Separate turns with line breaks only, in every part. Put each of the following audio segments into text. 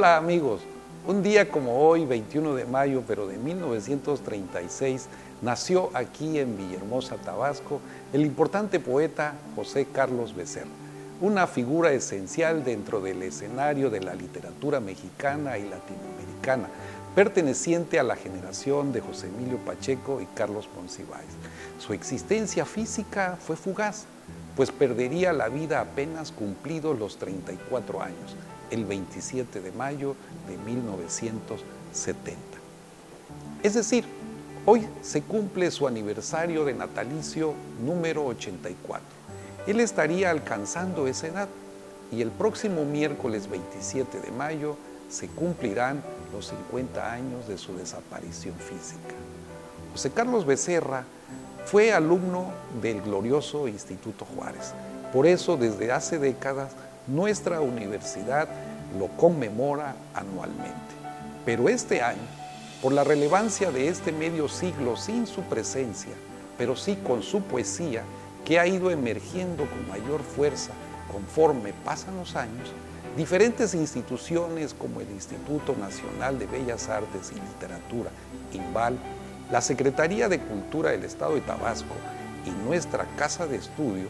Hola amigos, un día como hoy, 21 de mayo, pero de 1936, nació aquí en Villahermosa, Tabasco, el importante poeta José Carlos Becerra, una figura esencial dentro del escenario de la literatura mexicana y latinoamericana, perteneciente a la generación de José Emilio Pacheco y Carlos Monsiváis. Su existencia física fue fugaz, pues perdería la vida apenas cumplidos los 34 años, el 27 de mayo de 1970. Es decir, hoy se cumple su aniversario de natalicio número 84. Él estaría alcanzando esa edad y el próximo miércoles 27 de mayo se cumplirán los 50 años de su desaparición física. José Carlos Becerra fue alumno del glorioso Instituto Juárez. Por eso, desde hace décadas, nuestra universidad lo conmemora anualmente. Pero este año, por la relevancia de este medio siglo sin su presencia, pero sí con su poesía, que ha ido emergiendo con mayor fuerza conforme pasan los años, diferentes instituciones como el Instituto Nacional de Bellas Artes y Literatura, INVAL, la Secretaría de Cultura del Estado de Tabasco y nuestra Casa de Estudio,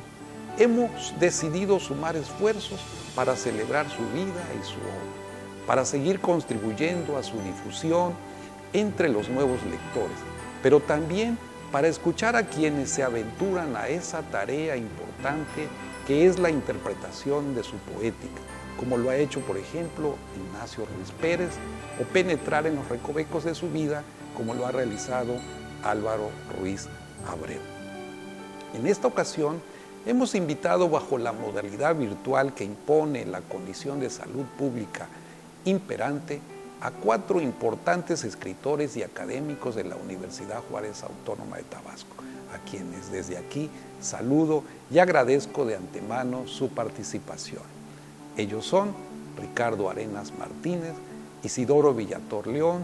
hemos decidido sumar esfuerzos para celebrar su vida y su obra, para seguir contribuyendo a su difusión entre los nuevos lectores, pero también para escuchar a quienes se aventuran a esa tarea importante que es la interpretación de su poética, como lo ha hecho, por ejemplo, Ignacio Ruiz Pérez, o penetrar en los recovecos de su vida, como lo ha realizado Álvaro Ruiz Abreu. En esta ocasión, hemos invitado, bajo la modalidad virtual que impone la condición de salud pública imperante, a 4 importantes escritores y académicos de la Universidad Juárez Autónoma de Tabasco, a quienes desde aquí saludo y agradezco de antemano su participación. Ellos son Ricardo Arenas Martínez, Isidoro Villator León,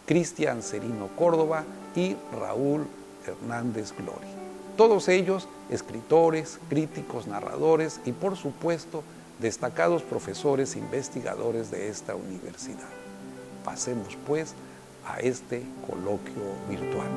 Cristian Serino Córdoba y Raúl Hernández Glory. Todos ellos escritores, críticos, narradores y, por supuesto, destacados profesores investigadores de esta universidad. Pasemos, pues, a este coloquio virtual.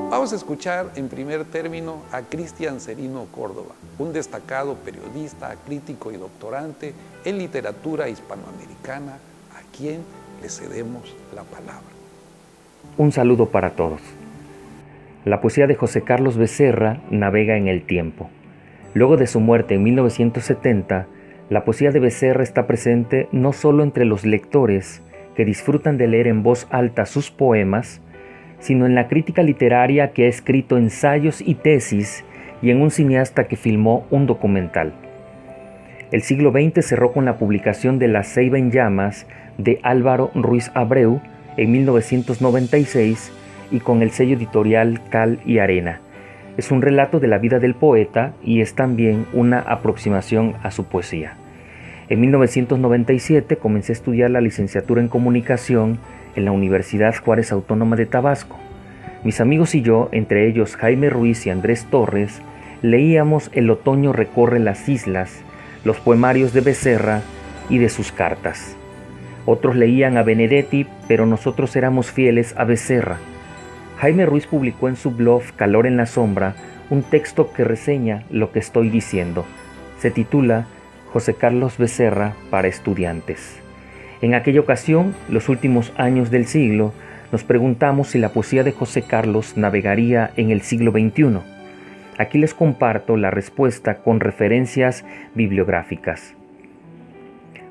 Vamos a escuchar en primer término a Cristian Serino Córdoba, un destacado periodista, crítico y doctorante en literatura hispanoamericana, a quien le cedemos la palabra.
Un saludo para todos. La poesía de José Carlos Becerra navega en el tiempo. Luego de su muerte en 1970, la poesía de Becerra está presente no solo entre los lectores que disfrutan de leer en voz alta sus poemas, sino en la crítica literaria que ha escrito ensayos y tesis y en un cineasta que filmó un documental. El siglo XX cerró con la publicación de La Ceiba en llamas de Álvaro Ruiz Abreu en 1996 y con el sello editorial Cal y Arena. Es un relato de la vida del poeta y es también una aproximación a su poesía. En 1997 comencé a estudiar la licenciatura en comunicación en la Universidad Juárez Autónoma de Tabasco. Mis amigos y yo, entre ellos Jaime Ruiz y Andrés Torres, leíamos El otoño recorre las islas, los poemarios de Becerra y de sus cartas. Otros leían a Benedetti, pero nosotros éramos fieles a Becerra. Jaime Ruiz publicó en su blog Calor en la Sombra un texto que reseña lo que estoy diciendo. Se titula José Carlos Becerra para estudiantes. En aquella ocasión, los últimos años del siglo, nos preguntamos si la poesía de José Carlos navegaría en el siglo XXI. Aquí les comparto la respuesta con referencias bibliográficas.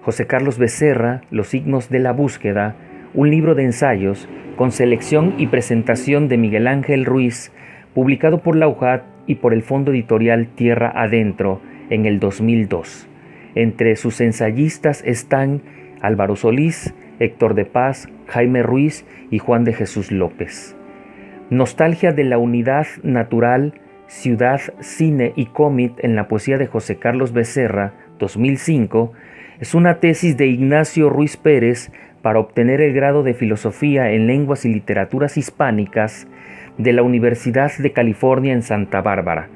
José Carlos Becerra, Los signos de la búsqueda, un libro de ensayos con selección y presentación de Miguel Ángel Ruiz, publicado por la UJAT y por el Fondo Editorial Tierra Adentro en el 2002. Entre sus ensayistas están Álvaro Solís, Héctor de Paz, Jaime Ruiz y Juan de Jesús López. Nostalgia de la unidad natural, ciudad, cine y cómic en la poesía de José Carlos Becerra, 2005, es una tesis de Ignacio Ruiz Pérez para obtener el grado de Filosofía en Lenguas y Literaturas Hispánicas de la Universidad de California en Santa Bárbara.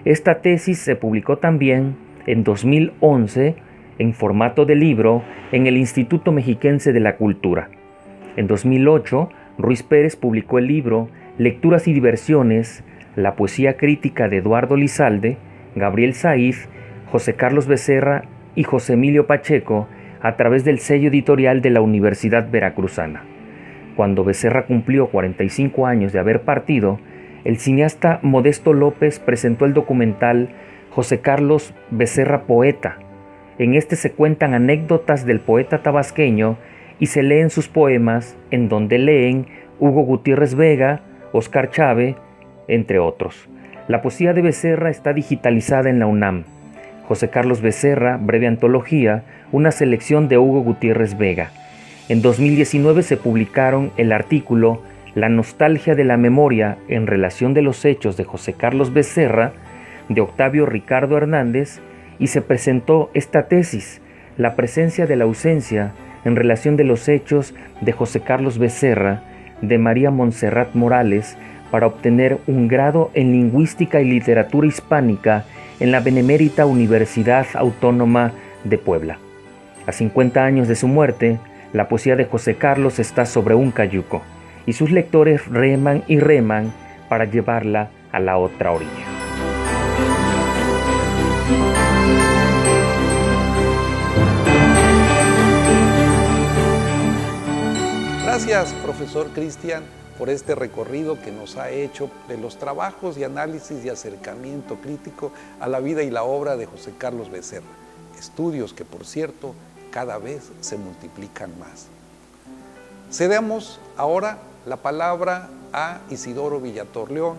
Esta tesis se publicó también en 2011 en formato de libro en el Instituto Mexiquense de la Cultura. En 2008, Ruiz Pérez publicó el libro Lecturas y Diversiones, la poesía crítica de Eduardo Lizalde, Gabriel Saiz, José Carlos Becerra y José Emilio Pacheco a través del sello editorial de la Universidad Veracruzana. Cuando Becerra cumplió 45 años de haber partido, el cineasta Modesto López presentó el documental José Carlos Becerra Poeta. En este se cuentan anécdotas del poeta tabasqueño y se leen sus poemas, en donde leen Hugo Gutiérrez Vega, Óscar Chávez, entre otros. La poesía de Becerra está digitalizada en la UNAM. José Carlos Becerra, breve antología, una selección de Hugo Gutiérrez Vega. En 2019 se publicaron el artículo La nostalgia de la memoria en relación de los hechos de José Carlos Becerra, de Octavio Ricardo Hernández, y se presentó esta tesis, La presencia de la ausencia en relación de los hechos de José Carlos Becerra, de María Montserrat Morales, para obtener un grado en Lingüística y Literatura Hispánica en la Benemérita Universidad Autónoma de Puebla. A 50 años de su muerte, la poesía de José Carlos está sobre un cayuco, y sus lectores reman y reman para llevarla a la otra orilla.
Gracias, profesor Cristian, por este recorrido que nos ha hecho de los trabajos y análisis y acercamiento crítico a la vida y la obra de José Carlos Becerra. Estudios que, por cierto, cada vez se multiplican más. Cedemos ahora la palabra a Isidoro Villator-León,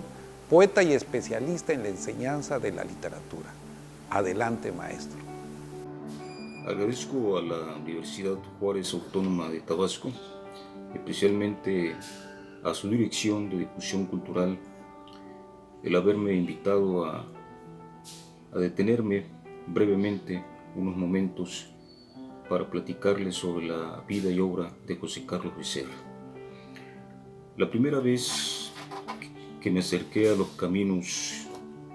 poeta y especialista en la enseñanza de la literatura. Adelante, maestro.
Agradezco a la Universidad Juárez Autónoma de Tabasco, especialmente a su Dirección de Difusión Cultural, el haberme invitado a detenerme brevemente unos momentos para platicarles sobre la vida y obra de José Carlos Becerra. La primera vez que me acerqué a los caminos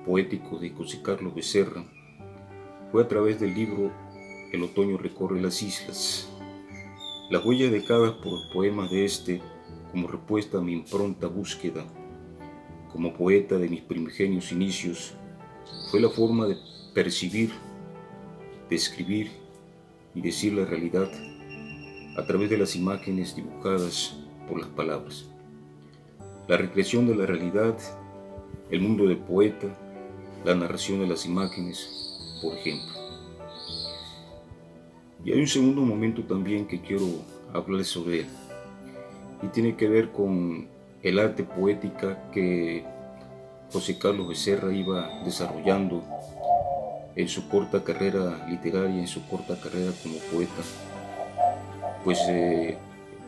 poéticos de José Carlos Becerra fue a través del libro El otoño recorre las islas. Las huellas dejadas por los poemas de este como respuesta a mi impronta búsqueda como poeta de mis primigenios inicios fue la forma de percibir, de escribir y decir la realidad a través de las imágenes dibujadas por las palabras. La recreación de la realidad, el mundo del poeta, la narración de las imágenes, por ejemplo. Y hay un segundo momento también que quiero hablarles sobre él, y tiene que ver con el arte poética que José Carlos Becerra iba desarrollando en su corta carrera literaria, en su corta carrera como poeta. Pues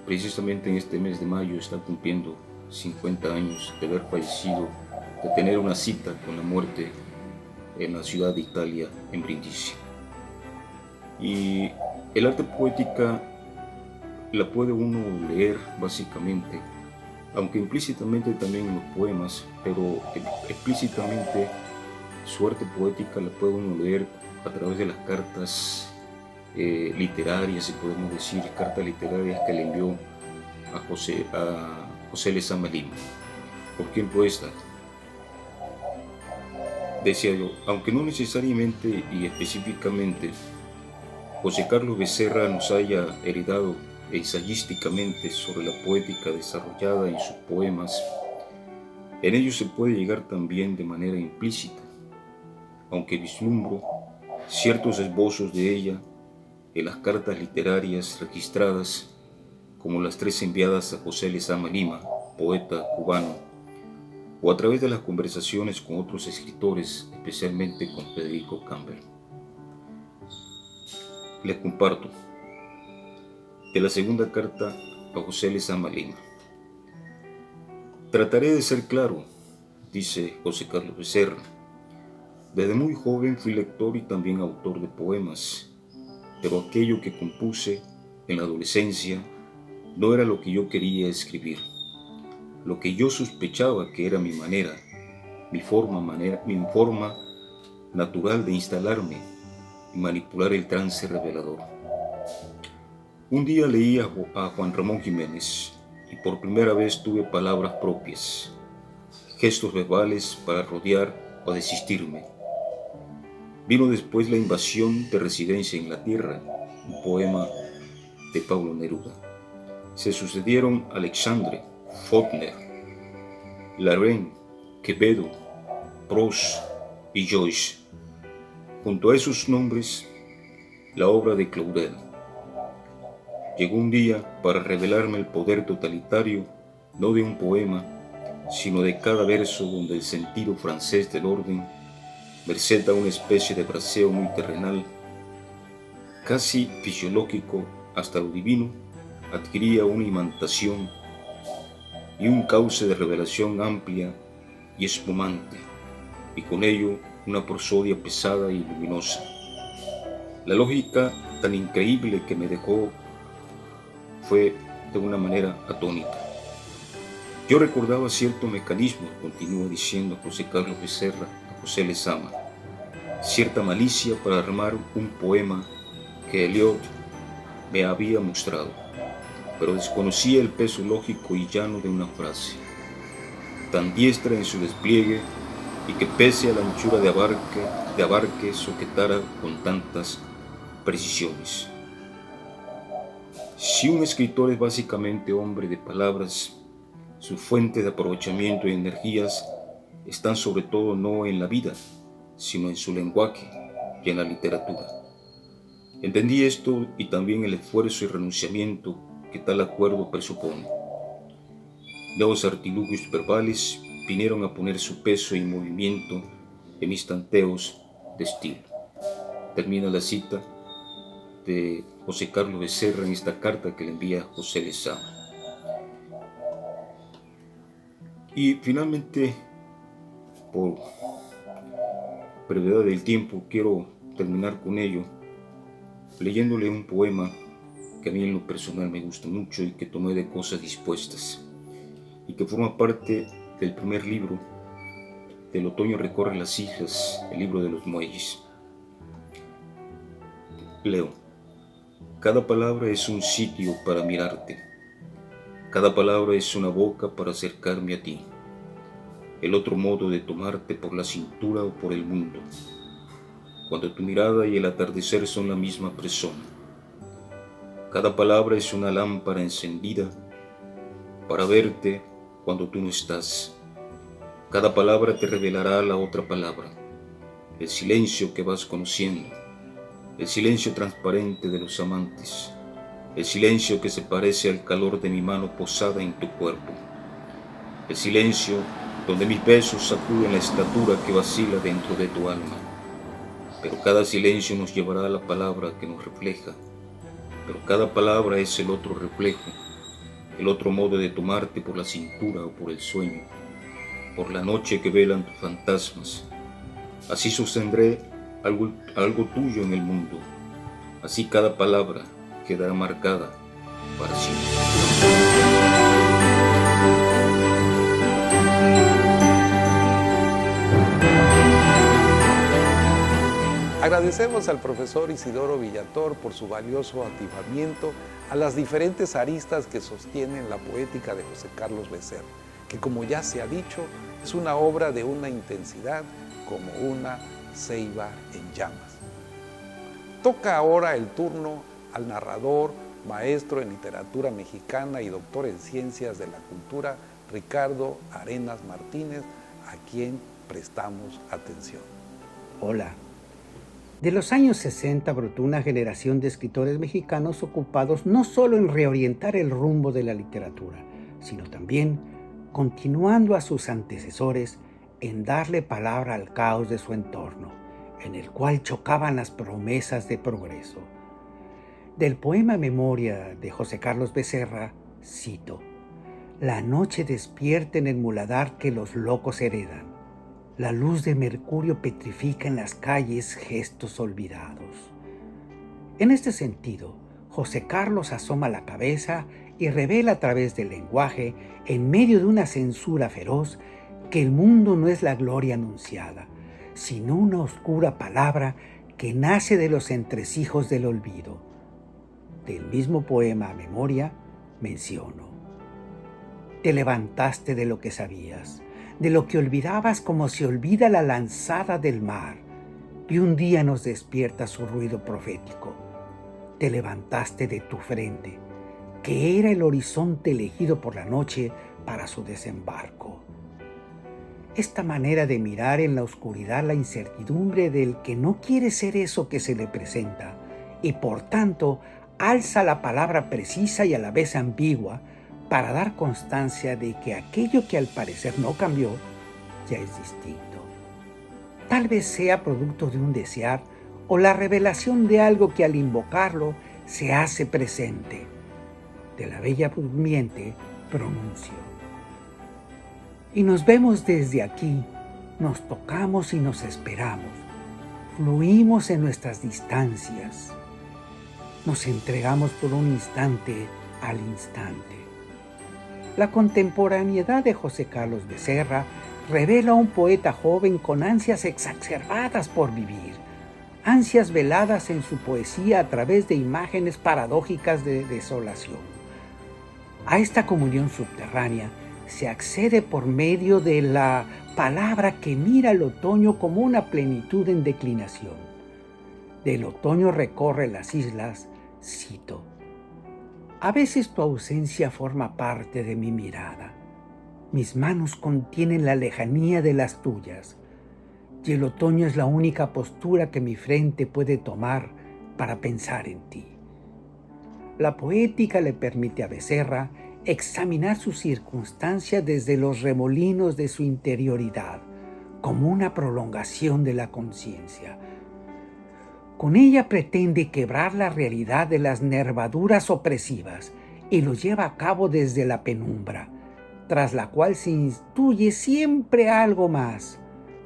precisamente en este mes de mayo está cumpliendo 50 años de haber fallecido, de tener una cita con la muerte en la ciudad de Italia, en Brindisi. Y el arte poética la puede uno leer básicamente, aunque implícitamente también en los poemas, pero explícitamente su arte poética la puede uno leer a través de las cartas literarias, si podemos decir, cartas literarias que le envió a José Lezama Lima. ¿Por quién esta? Decía yo, aunque no necesariamente y específicamente José Carlos Becerra nos haya heredado ensayísticamente sobre la poética desarrollada en sus poemas, en ellos se puede llegar también de manera implícita, aunque vislumbro ciertos esbozos de ella en las cartas literarias registradas, como las 3 enviadas a José Lezama Lima, poeta cubano, o a través de las conversaciones con otros escritores, especialmente con Federico Campbell. Les comparto de la segunda carta a José Lezama Lima. Trataré de ser claro, dice José Carlos Becerra. Desde muy joven fui lector y también autor de poemas, pero aquello que compuse en la adolescencia no era lo que yo quería escribir, lo que yo sospechaba que era mi manera, mi forma natural de instalarme y manipular el trance revelador. Un día leí a Juan Ramón Jiménez y por primera vez tuve palabras propias, gestos verbales para rodear o desistirme. Vino después La invasión de Residencia en la Tierra, un poema de Pablo Neruda. Se sucedieron Alexandre, Faulkner, Larraín, Quevedo, Proust y Joyce. Junto a esos nombres, la obra de Claudel. Llegó un día para revelarme el poder totalitario, no de un poema, sino de cada verso donde el sentido francés del orden, merced a una especie de braseo muy terrenal, casi fisiológico hasta lo divino, adquiría una imantación y un cauce de revelación amplia y espumante, y con ello una prosodia pesada y luminosa. La lógica tan increíble que me dejó fue de una manera atónita. Yo recordaba cierto mecanismo, continúa diciendo José Carlos Becerra a José Lezama, cierta malicia para armar un poema que Eliot me había mostrado, pero desconocía el peso lógico y llano de una frase, tan diestra en su despliegue y que pese a la anchura de abarque sujetara con tantas precisiones. Si un escritor es básicamente hombre de palabras, su fuente de aprovechamiento y energías están sobre todo no en la vida, sino en su lenguaje y en la literatura. Entendí esto y también el esfuerzo y renunciamiento que tal acuerdo presupone. Nuevos artilugios verbales vinieron a poner su peso y movimiento en mis tanteos de estilo. Termina la cita de José Carlos Becerra en esta carta que le envía José Lezama. Y finalmente, por brevedad del tiempo, quiero terminar con ello leyéndole un poema que a mí en lo personal me gusta mucho y que tomé de Cosas Dispuestas y que forma parte del primer libro del Otoño recorre las islas, el libro de los muelles. Leo. Cada palabra es un sitio para mirarte. Cada palabra es una boca para acercarme a ti. El otro modo de tomarte por la cintura o por el mundo. Cuando tu mirada y el atardecer son la misma persona. Cada palabra es una lámpara encendida para verte cuando tú no estás. Cada palabra te revelará la otra palabra, el silencio que vas conociendo, el silencio transparente de los amantes, el silencio que se parece al calor de mi mano posada en tu cuerpo, el silencio donde mis besos sacuden la estatura que vacila dentro de tu alma. Pero cada silencio nos llevará a la palabra que nos refleja, pero cada palabra es el otro reflejo, el otro modo de tomarte por la cintura o por el sueño, por la noche que velan tus fantasmas. Así sostendré algo tuyo en el mundo, así cada palabra quedará marcada para siempre.
Agradecemos al profesor Isidoro Villator por su valioso atisbamiento a las diferentes aristas que sostienen la poética de José Carlos Becerra, que como ya se ha dicho, es una obra de una intensidad como una ceiba en llamas. Toca ahora el turno al narrador, maestro en literatura mexicana y doctor en ciencias de la cultura, Ricardo Arenas Martínez, a quien prestamos atención.
Hola. De los años 60 brotó una generación de escritores mexicanos ocupados no solo en reorientar el rumbo de la literatura, sino también, continuando a sus antecesores, en darle palabra al caos de su entorno, en el cual chocaban las promesas de progreso. Del poema Memoria de José Carlos Becerra, cito: La noche despierta en el muladar que los locos heredan. La luz de mercurio petrifica en las calles gestos olvidados. En este sentido, José Carlos asoma la cabeza y revela a través del lenguaje, en medio de una censura feroz, que el mundo no es la gloria anunciada, sino una oscura palabra que nace de los entresijos del olvido. Del mismo poema Memoria menciono: te levantaste de lo que sabías, de lo que olvidabas como se olvida la lanzada del mar, y un día nos despierta su ruido profético. Te levantaste de tu frente, que era el horizonte elegido por la noche para su desembarco. Esta manera de mirar en la oscuridad la incertidumbre del que no quiere ser eso que se le presenta, y por tanto alza la palabra precisa y a la vez ambigua para dar constancia de que aquello que al parecer no cambió ya es distinto. Tal vez sea producto de un desear o la revelación de algo que al invocarlo se hace presente. De la bella durmiente pronuncio. Y nos vemos desde aquí, nos tocamos y nos esperamos, fluimos en nuestras distancias, nos entregamos por un instante al instante. La contemporaneidad de José Carlos Becerra revela a un poeta joven con ansias exacerbadas por vivir, ansias veladas en su poesía a través de imágenes paradójicas de desolación. A esta comunión subterránea se accede por medio de la palabra que mira el otoño como una plenitud en declinación. Del otoño recorre las islas, cito: a veces tu ausencia forma parte de mi mirada. Mis manos contienen la lejanía de las tuyas, y el otoño es la única postura que mi frente puede tomar para pensar en ti. La poética le permite a Becerra examinar su circunstancia desde los remolinos de su interioridad, como una prolongación de la conciencia. Con ella pretende quebrar la realidad de las nervaduras opresivas y lo lleva a cabo desde la penumbra, tras la cual se intuye siempre algo más,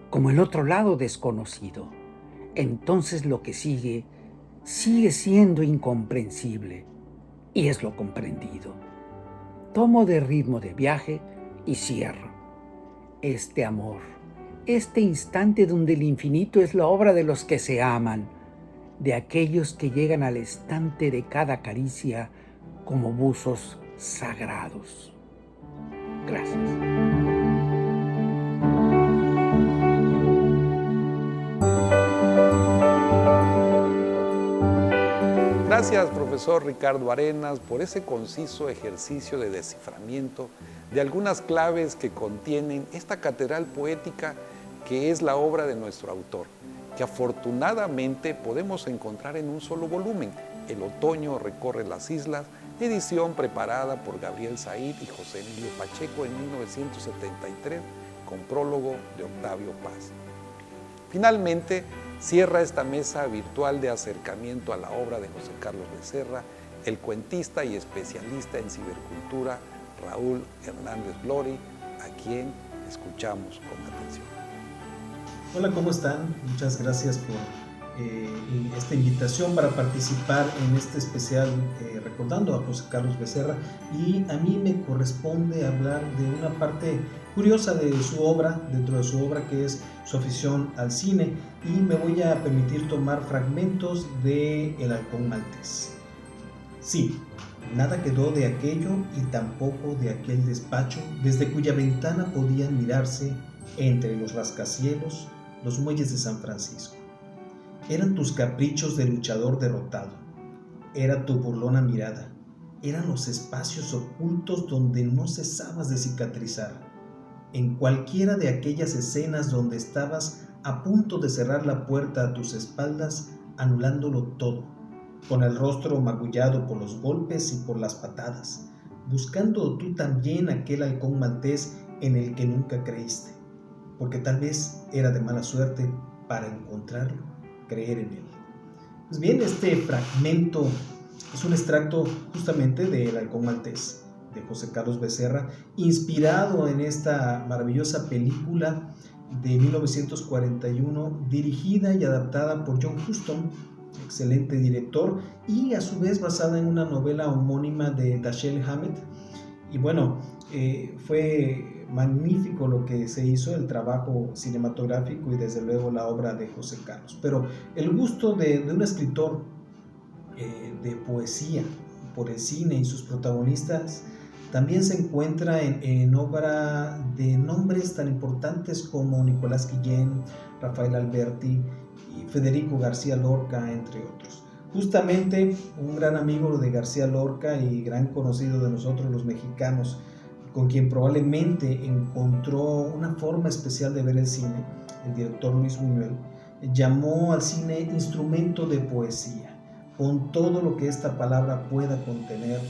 como el otro lado desconocido. Entonces lo que sigue siendo incomprensible, y es lo comprendido. Tomo de ritmo de viaje y cierro. Este amor, este instante donde el infinito es la obra de los que se aman, de aquellos que llegan al estante de cada caricia como buzos sagrados. Gracias.
Gracias, profesor Ricardo Arenas, por ese conciso ejercicio de desciframiento de algunas claves que contienen esta catedral poética que es la obra de nuestro autor, que afortunadamente podemos encontrar en un solo volumen, El otoño recorre las islas, edición preparada por Gabriel Said y José Emilio Pacheco en 1973, con prólogo de Octavio Paz. Finalmente, cierra esta mesa virtual de acercamiento a la obra de José Carlos Becerra, el cuentista y especialista en cibercultura Raúl Hernández Blori, a quien escuchamos con atención.
Hola, ¿cómo están? Muchas gracias por esta invitación para participar en este especial recordando a José Carlos Becerra, y a mí me corresponde hablar de una parte curiosa de su obra, dentro de su obra, que es su afición al cine, y me voy a permitir tomar fragmentos de El halcón maltés. Sí, nada quedó de aquello y tampoco de aquel despacho desde cuya ventana podían mirarse entre los rascacielos los muelles de San Francisco. Eran tus caprichos de luchador derrotado, era tu burlona mirada, eran los espacios ocultos donde no cesabas de cicatrizar, en cualquiera de aquellas escenas donde estabas a punto de cerrar la puerta a tus espaldas, anulándolo todo, con el rostro magullado por los golpes y por las patadas, buscando tú también aquel halcón maltés en el que nunca creíste, porque tal vez era de mala suerte para encontrarlo, creer en él. Pues bien, este fragmento es un extracto justamente de El halcón maltés de José Carlos Becerra, inspirado en esta maravillosa película de 1941, dirigida y adaptada por John Huston, excelente director, y a su vez basada en una novela homónima de Dashiell Hammett. Y bueno, fue magnífico lo que se hizo, el trabajo cinematográfico y desde luego la obra de José Carlos. Pero el gusto de un escritor de poesía por el cine y sus protagonistas también se encuentra en obra de nombres tan importantes como Nicolás Guillén, Rafael Alberti y Federico García Lorca, entre otros. Justamente un gran amigo de García Lorca y gran conocido de nosotros los mexicanos, con quien probablemente encontró una forma especial de ver el cine, el director Luis Buñuel, llamó al cine instrumento de poesía, con todo lo que esta palabra pueda contener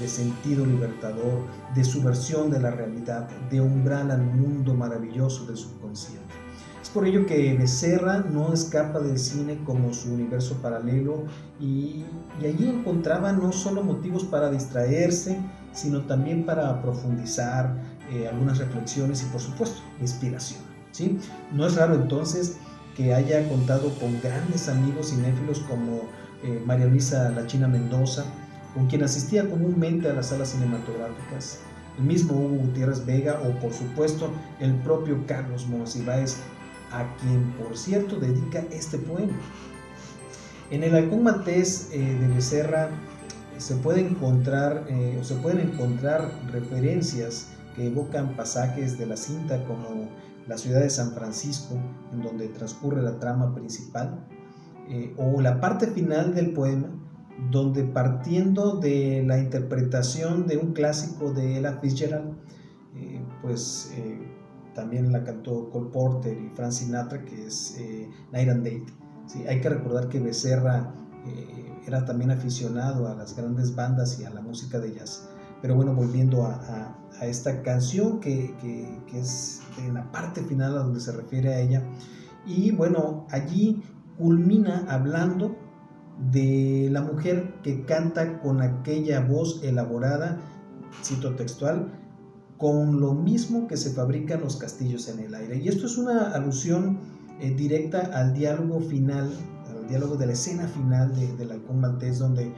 de sentido libertador, de subversión de la realidad, de umbral al mundo maravilloso del subconsciente. Es por ello que Becerra no escapa del cine como su universo paralelo y allí encontraba no solo motivos para distraerse, sino también para profundizar algunas reflexiones y por supuesto inspiración, ¿sí? No es raro entonces que haya contado con grandes amigos cinéfilos como María Luisa La China Mendoza, con quien asistía comúnmente a las salas cinematográficas, el mismo Hugo Gutiérrez Vega o por supuesto el propio Carlos Monsiváis, a quien por cierto dedica este poema. En El Halcón Maltés de Becerra se pueden encontrar referencias que evocan pasajes de la cinta como la ciudad de San Francisco, en donde transcurre la trama principal, o la parte final del poema, donde partiendo de la interpretación de un clásico de Ella Fitzgerald, también la cantó Cole Porter y Frank Sinatra, que es Night and Day. Sí, hay que recordar que Becerra era también aficionado a las grandes bandas y a la música de jazz. Pero bueno, volviendo a esta canción que es en la parte final a donde se refiere a ella, y bueno, allí culmina hablando de la mujer que canta con aquella voz elaborada, cito textual, con lo mismo que se fabrican los castillos en el aire. Y esto es una alusión directa al diálogo final, al diálogo de la escena final del Halcón Maltés, donde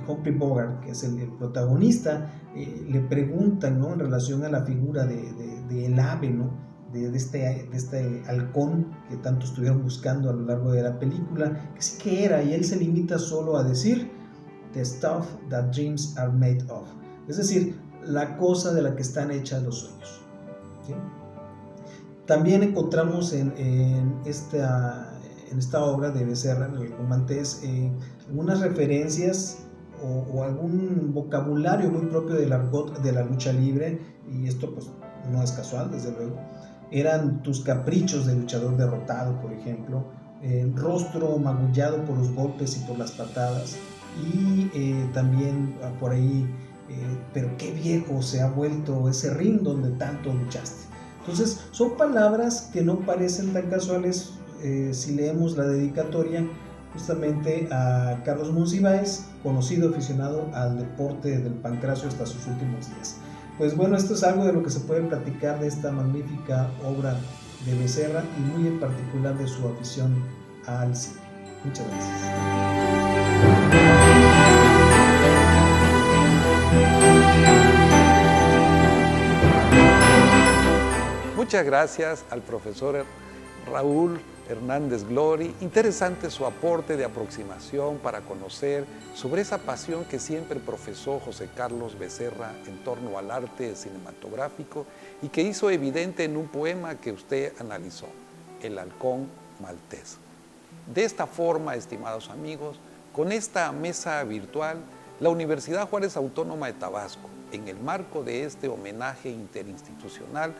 Humphrey Bogart, que es el protagonista, le preguntan, ¿no?, en relación a la figura del ave, ¿no?, de este halcón que tanto estuvieron buscando a lo largo de la película, que sí que era, y él se limita solo a decir the stuff that dreams are made of, es decir, la cosa de la que están hechas los sueños, ¿sí? También encontramos en esta obra de Becerra, en El Halcón Maltés, algunas referencias o algún vocabulario muy propio del argot de la lucha libre, y esto pues no es casual, desde luego. Eran tus caprichos de luchador derrotado, por ejemplo, rostro magullado por los golpes y por las patadas, y también por ahí, pero qué viejo se ha vuelto ese ring donde tanto luchaste. Entonces son palabras que no parecen tan casuales si leemos la dedicatoria justamente a Carlos Monsiváis, conocido aficionado al deporte del pancracio hasta sus últimos días. Pues bueno, esto es algo de lo que se puede platicar de esta magnífica obra de Becerra y muy en particular de su afición al cine. Muchas gracias.
Muchas gracias al profesor Raúl Hernández Glory. Interesante su aporte de aproximación para conocer sobre esa pasión que siempre profesó José Carlos Becerra en torno al arte cinematográfico y que hizo evidente en un poema que usted analizó, El Halcón Maltés. De esta forma, estimados amigos, con esta mesa virtual, la Universidad Juárez Autónoma de Tabasco, en el marco de este homenaje interinstitucional,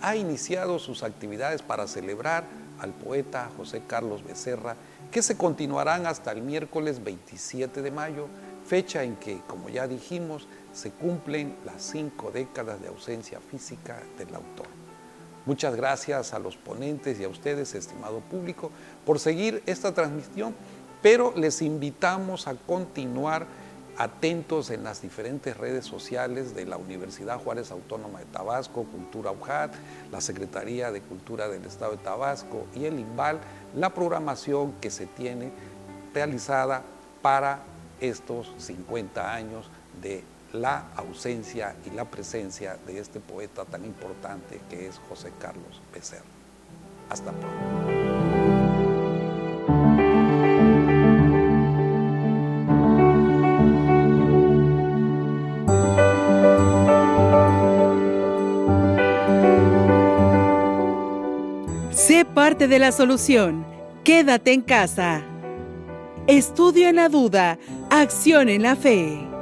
ha iniciado sus actividades para celebrar al poeta José Carlos Becerra, que se continuarán hasta el miércoles 27 de mayo, fecha en que, como ya dijimos, se cumplen las 5 décadas de ausencia física del autor. Muchas gracias a los ponentes y a ustedes, estimado público, por seguir esta transmisión, pero les invitamos a continuar atentos en las diferentes redes sociales de la Universidad Juárez Autónoma de Tabasco, Cultura UJAT, la Secretaría de Cultura del Estado de Tabasco y el INVAL, la programación que se tiene realizada para estos 50 años de la ausencia y la presencia de este poeta tan importante que es José Carlos Becerra. Hasta pronto.
Sé parte de la solución. Quédate en casa. Estudio en la duda, acción en la fe.